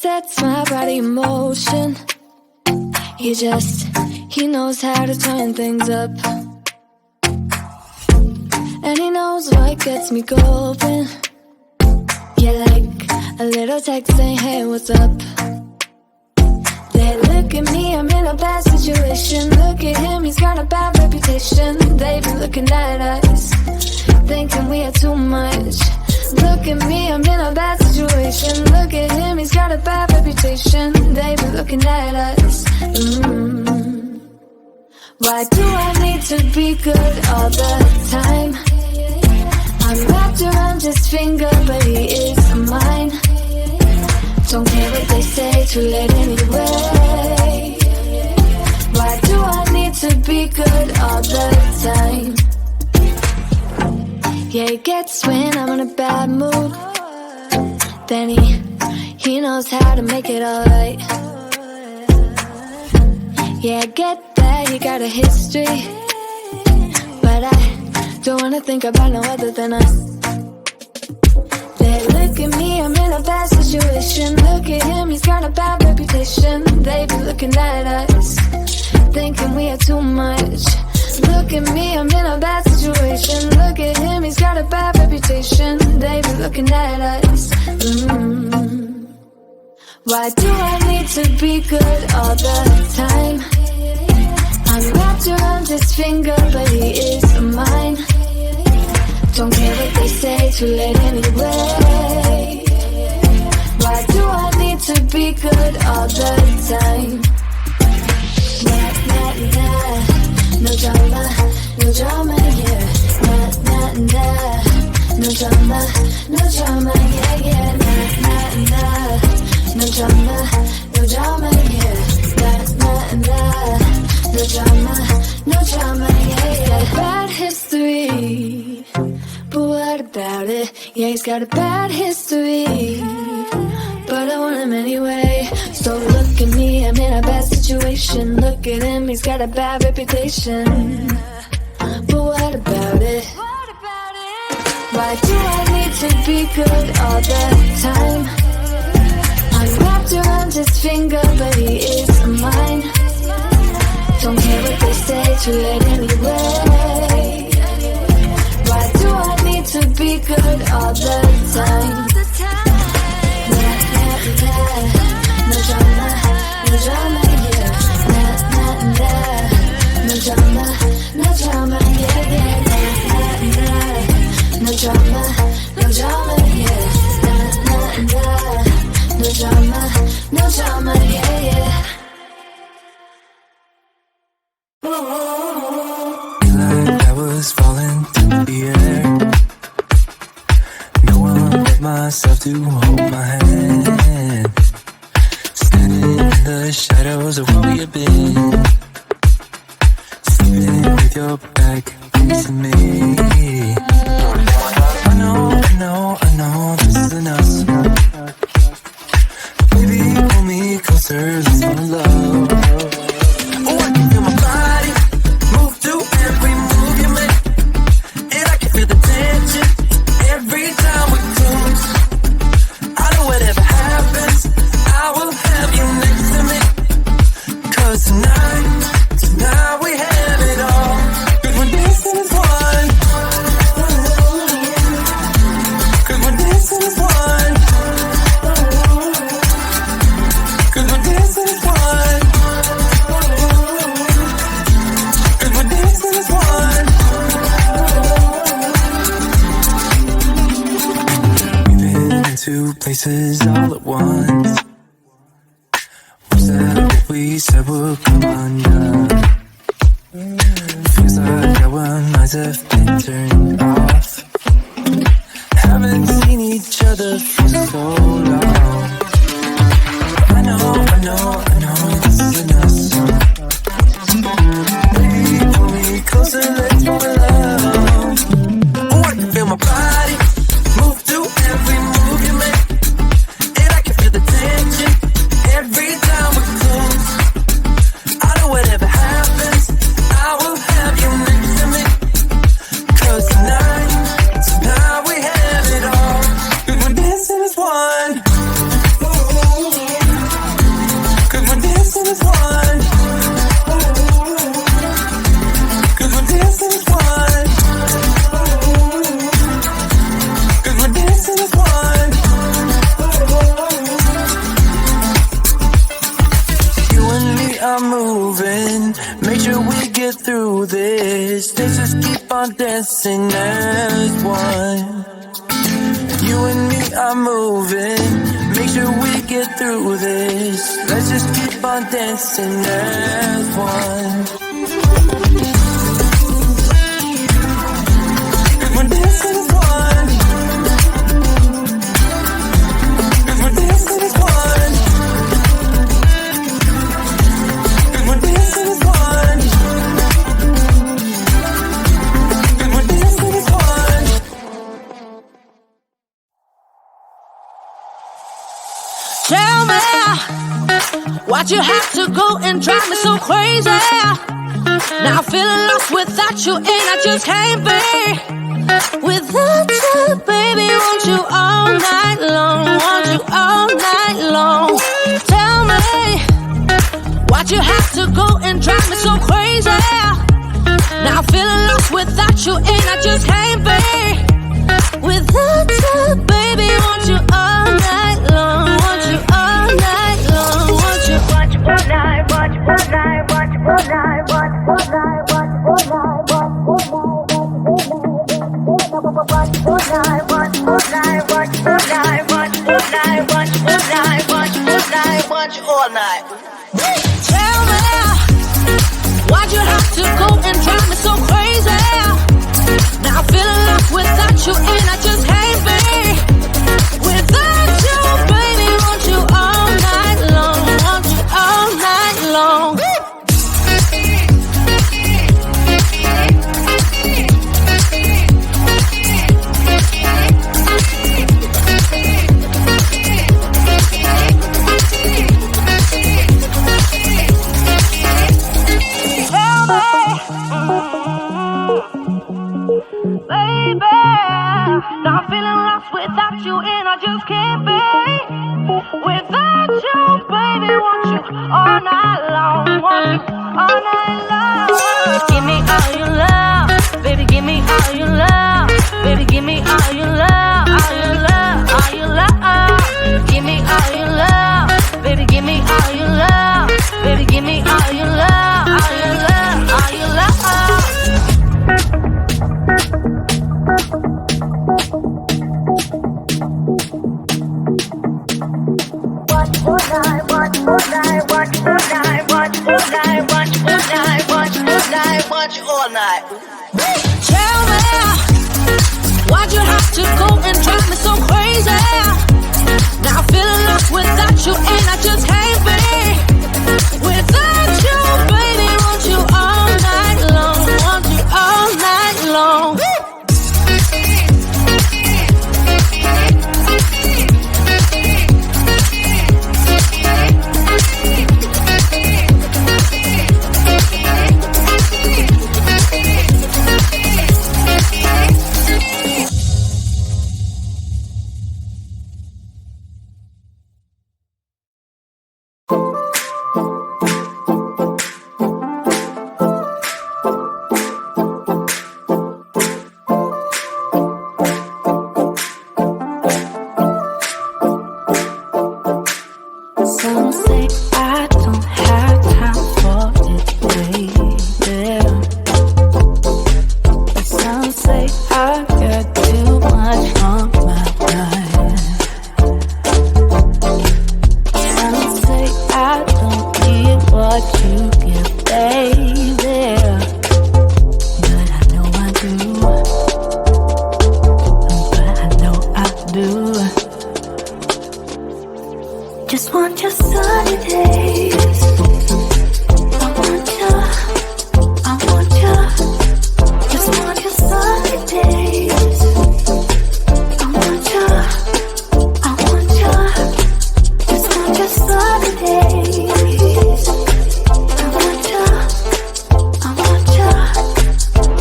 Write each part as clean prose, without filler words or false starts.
sets my body in motion. He knows how to turn things up. And he knows what gets me going. Yeah, like a little text saying, hey, what's up? They look at me, I'm in a bad situation. Look at him, he's got a bad reputation. They be looking at us, thinking we are too much. Look at me, I'm in a bad situation. Look at him, he's got a bad reputation. They be looking at us. Why do I need to be good all the time? I'm wrapped around his finger, but he is mine. Don't care what they say, too late anyway. Why do I need to be good all the time? Yeah, he gets when I'm in a bad mood. Then he knows how to make it alright. Yeah, I get that he got a history, but I don't wanna think about no other than us. They look at me, I'm in a bad situation. Look at him, he's got a bad reputation. They be looking at us, thinking we are too much. Look at me, I'm in a bad situation. Look at him, he's got a bad reputation. They be looking at us. Why do I need to be good all the time? I'm wrapped around his finger, but he is mine. Don't care what they say, too late anyway. Why do I need to be good all the time? Nah, nah, nah. No drama, no drama, yeah. Nah, nah, nah. No drama, no drama, yeah, yeah. Nah, nah, nah. No drama, no drama, yeah. Nah, nah, nah. No drama, no drama, yeah, yeah. Bad history, but what about it? Yeah, he's got a bad history, but I want him anyway. So look at me, I'm in a bad situation. Look at him, he's got a bad reputation, but what about it? Why do I need to be good all the time? I'm wrapped around his finger, but he is mine. Don't care what they say, too late anyway. Why do I need to be good all the time? Nah, nah, nah. No drama, no drama, yeah. Nah, nah, nah. No drama, no drama, yeah, yeah. Nah, nah, nah. No drama, no drama, yeah. Nah, nah, nah. No drama, no drama, yeah, yeah. Like I was falling through the air. No one but myself to hold my hand. Standing in the shadows of what we have been. Sleeping with your back facing me. I know this isn't us. Baby, pull me closer, let's fall in love. Oh, I can feel my body move to every move you make, and I can feel the tension every time we close. I know whatever happens, I will have you next to me. 'Cause tonight we have it all. 'Cause we're dancing as one. 'Cause we're dancing as one. 'Cause we're dancing as one. 'Cause we're dancing as one. We've been in two places all at once. Was that what we said would come undone? Feels like our minds have been turned off. Haven't seen each other for so long. I know this isn't us. Baby, pull me closer, let's fall in love. Oh, I can feel my body move to every move you make, and I can feel the tension every time we close. I know whatever happens, I will have you next to me. 'Cause moving, make sure we get through this. Let's just keep on dancing as one. You and me are moving, make sure we get through this. Let's just keep on dancing as one. We're dancing as one. We're dancing as one. We're dancing as one. We're dancing as one. Tell me, why'd you have to go and drive me so crazy? Now I'm feeling lost without you, and I just can't be without you, baby. Want you all night long, want you all night long. Tell me, why'd you have to go and drive me so crazy? Now I'm feeling lost without you, and I just can't be without you, baby. Want you all night long, want you all night long, want you all night, watch all night, watch all night, watch all night, watch all night, watch all night, watch all night, watch all night, watch all night, watch all night, watch all night, watch all night. Tell me, why'd you have to go and drive me so crazy? Now I'm feeling lost without you, and I just can't be without you, baby. Want you all night long, want you all night long. Baby, now I'm feeling lost without you, and I just can't be without you, baby. Want you all night long, want you all night long. Give me all your love, baby. Give me all your love, baby. Give me all your love, all your love, all your love. Give me all your love, baby. Give me all your love, baby. Give me all your love, all your love, all your love. Watch all night. Tell me, why'd you have to go and drive me so crazy? Now I'm feeling lost without you, and I just can't be without you, baby. Want you all night long, want you all night long. Just want your sunny days. I want you. Just want your sunny days. I want you. Just want your sunny days. I want you.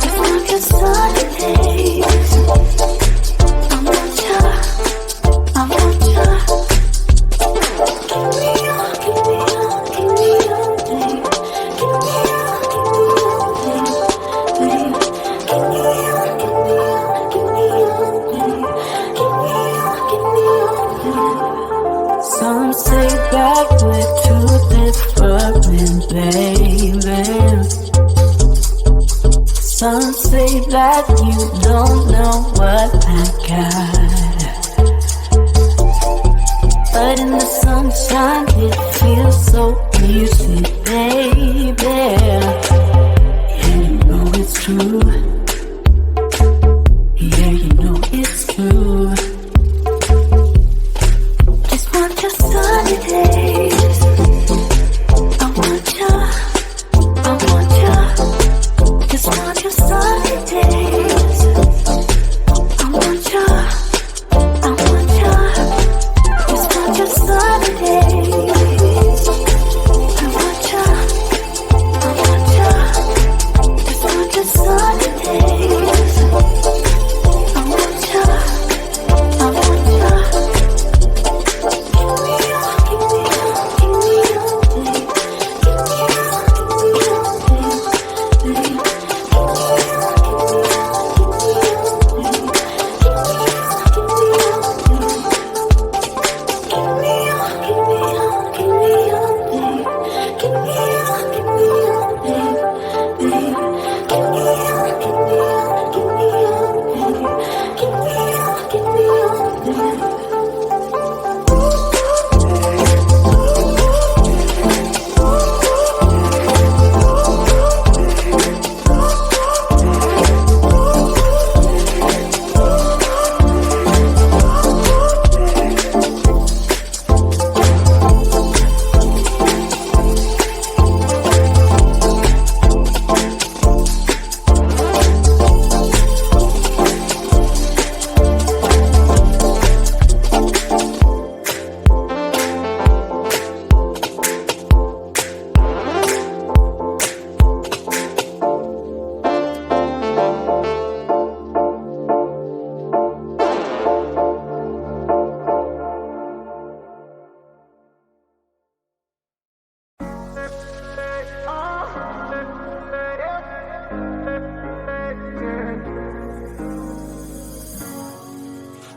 Just want your sunny days. I want you. Some say that we're too different, baby. moving. Some say that you don't know what I got, but in the sunshine it feels so easy, baby. Yeah, you know it's true. Yeah, you know it's true. Just want your sunny days. I want you. I want you. Just want your sunny days. I want you. I want you. Just want your sunny days. I want you. I want you. Just want your sunny days. I want you. I want you.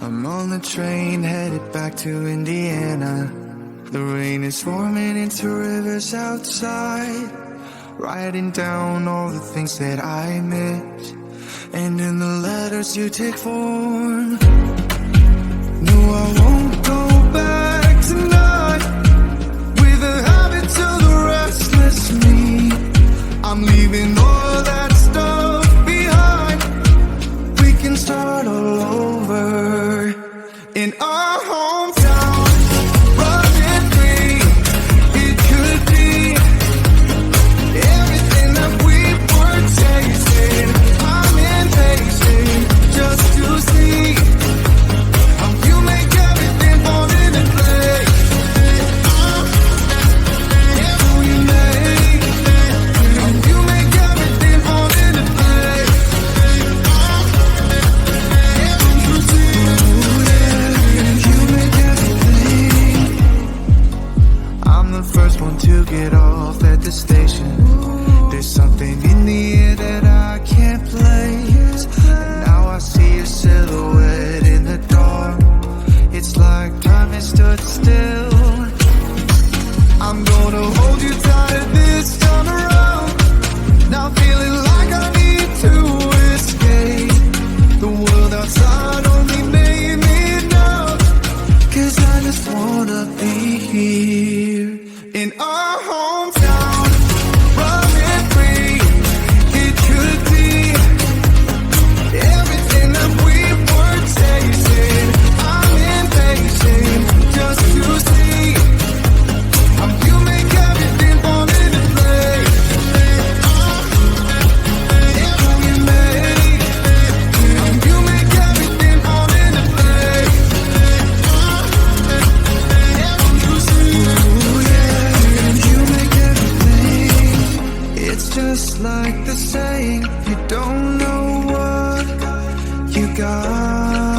I'm on the train headed back to Indiana. The rain is forming into rivers outside, writing down all the things that I miss, and in the letters you take form. No, I won't go back tonight with the habits of the restless me. I'm leaving all that stuff behind. We can start all over in our hometown, running free. It could be everything that we were chasing. I'm impatient just to see how you make everything fall into place. How you make everything fall into place. I'm the first one to get off at the station. There's something in the air that I can't place. And now I see a silhouette in the dark. It's like time has stood still. I'm gonna hold you tight this time around. Now feeling like I need to escape. The world outside only made me numb. 'Cause I just wanna be here in our hometown, running free. It could be everything that we were chasing. I'm impatient just to see how you make everything fall into place. How you make everything fall into place. It's just like the saying, you don't know what you got